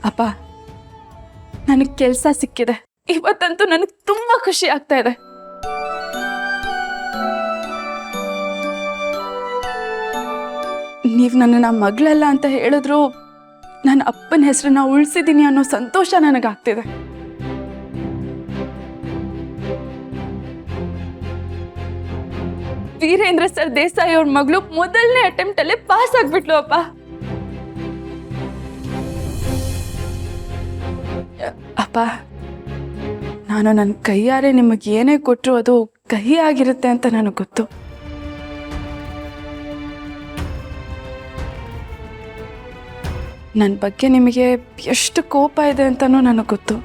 ಅಪ್ಪ, ನನಗೆ ಕೆಲಸ ಸಿಕ್ಕಿದೆ. ಇವತ್ತಂತೂ ನನಗೆ ತುಂಬಾ ಖುಷಿ ಆಗ್ತಾ ಇದೆ. ನೀವು ನನ್ನನ್ನು ಮಗಳಲ್ಲ ಅಂತ ಹೇಳಿದ್ರು ನನ್ನ ಅಪ್ಪನ ಹೆಸರನ್ನ ಉಳಿಸಿದ್ದೀನಿ ಅನ್ನೋ ಸಂತೋಷ ನನಗಾಗ್ತಿದೆ. ವೀರೇಂದ್ರ ಸರ್ ದೇಸಾಯಿ ಅವ್ರ ಮಗಳು ಮೊದಲನೇ ಅಟೆಂಪ್ಟ್ ಅಲ್ಲೇ ಪಾಸ್ ಆಗ್ಬಿಟ್ಲು ಅಪ್ಪ. ಅಪ್ಪ, ನಾನು ನನ್ನ ಕೈಯಾರೆ ನಿಮಗೆ ಏನೇ ಕೊಟ್ಟರು ಅದು ಕಹಿ ಆಗಿರುತ್ತೆ ಅಂತ ನನಗೆ ಗೊತ್ತು. ನನ್ನ ಬಗ್ಗೆ ನಿಮಗೆ ಎಷ್ಟು ಕೋಪ ಇದೆ ಅಂತನೂ ನನಗೆ ಗೊತ್ತು.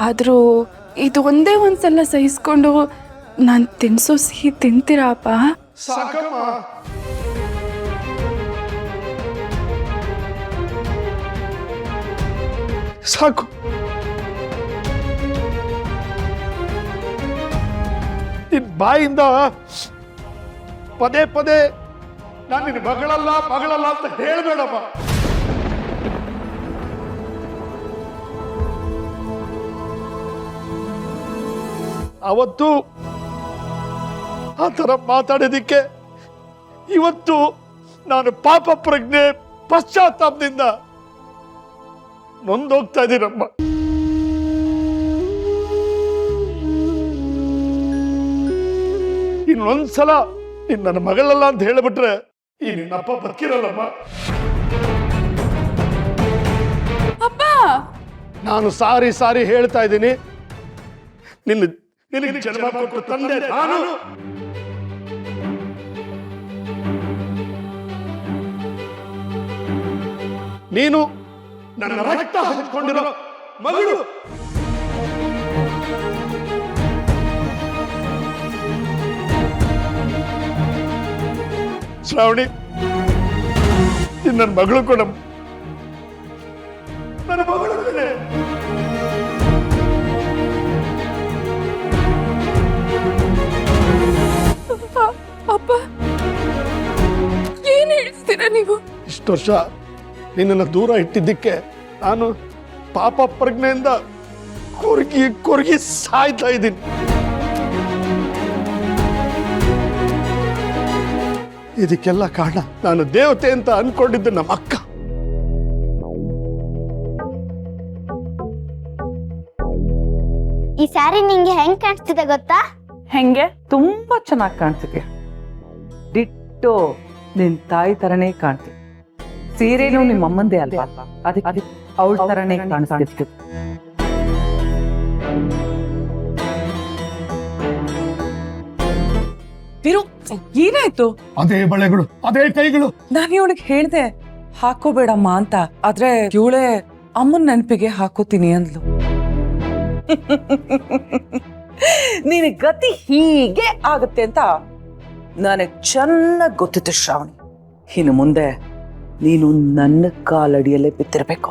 ಆದರೂ ಇದು ಒಂದೇ ಒಂದ್ಸಲ ಸಹಿಸ್ಕೊಂಡು ನಾನು ತಿನ್ಸೋ ಸಿಹಿ ತಿಂತೀರಾ ಅಪ್ಪ? ಸಾಕಮ್ಮ. ಸಾಕು. ನಿನ್ ಬಾಯಿಂದ ಪದೇ ಪದೇ ನಾನು ನಿನ್ನ ಮಗಳಲ್ಲ ಮಗಳಲ್ಲ ಅಂತ ಹೇಳ್ಬೇಡಮ್ಮ. ಅವತ್ತು ಆ ಥರ ಮಾತಾಡೋದಿಕ್ಕೆ ಇವತ್ತು ನಾನು ಪಾಪ ಪ್ರಜ್ಞೆ ಪಶ್ಚಾತ್ತಾಪದಿಂದ ನೊಂದೋಗ್ತಾ ಇದ್ದೀನಮ್ಮ. ಇನ್ನೊಂದ್ಸಲ ನೀನ್ ನನ್ನ ಮಗಳಲ್ಲ ಅಂತ ಹೇಳಿಬಿಟ್ರೆ ಈ ನಿನ್ನಪ್ಪ ಬದುಕಿರಲ್ಲಮ್ಮ. ಅಪ್ಪ, ನಾನು ಸಾರಿ ಸಾರಿ ಹೇಳ್ತಾ ಇದ್ದೀನಿ. ನಿನಗೆ ಜನ್ಮ ಕೊಟ್ಟು ತಂದೆ ನಾನು. ನೀನು ನನ್ನ ರಕ್ತ ಹಂಚಿಕೊಂಡಿರೋ ಮಗಳು. ಶ್ರಾವಣಿ, ನನ್ನ ಮಗಳು ಕೂಡ ನನ್ನ ಮಗಳು. ಅಪ್ಪ, ಏನ್ ಹೇಳ್ತೀರಾ ನೀವು? ಇಷ್ಟು ವರ್ಷ ನಿನ್ನನ್ನು ದೂರ ಇಟ್ಟಿದ್ದಕ್ಕೆ ನಾನು ಪಾಪ ಪ್ರಜ್ಞೆಯಿಂದ ಕೊರಗಿ ಕೊರಗಿ ಸಾಯ್ತಾ ಇದ್ದೀನಿ. ಇದಕ್ಕೆಲ್ಲ ಕಾರಣ ನಾನು ದೇವತೆ ಅಂತ ಅನ್ಕೊಂಡಿದ್ದೆ ನಮ್ಮ ಅಕ್ಕ. ಈ ಸ್ಯಾರಿ ನಿಂಗೆ ಹೆಂಗ್ ಕಾಣಿಸ್ತಿದೆ ಗೊತ್ತಾ? ಹೆಂಗೆ? ತುಂಬಾ ಚೆನ್ನಾಗಿ ಕಾಣ್ತಿದ್ಯ. ಡಿಟ್ಟೋ ನಿನ್ ತಾಯಿ ತರನೇ ಕಾಣ್ತಿ. ಸೀರೆನೂ ನಿಮ್ಮ ಅಮ್ಮಂದೇ ಅಲ್ವಾ, ಅದಕ್ಕೆ ಅವಳ ತರನೇ ಕಾಣಿಸ್ತಿತ್ತು. ವಿರು, ಏನಾಯ್ತು? ಅದೇ ಬಳೆಗಳು, ಅದೇ ಕೈಗಳು. ನಾನು ಇವಳಿಗೆ ಹೇಳ್ದೆ ಹಾಕೋಬೇಡಮ್ಮ ಅಂತ, ಆದ್ರೆ ಇವಳೆ ಅಮ್ಮನ ನೆನಪಿಗೆ ಹಾಕೋತೀನಿ ಅಂದ್ಲು. ನಿನ್ ಗತಿ ಹೀಗೆ ಆಗುತ್ತೆ ಅಂತ ನನಗೆ ಚೆನ್ನಾಗಿ ಗೊತ್ತಿತ್ತು ಶ್ರಾವಣಿ. ಇನ್ನು ಮುಂದೆ ನೀನು ನನ್ನ ಕಾಲಡಿಯಲ್ಲೇ ಬಿತ್ತಿರ್ಬೇಕು.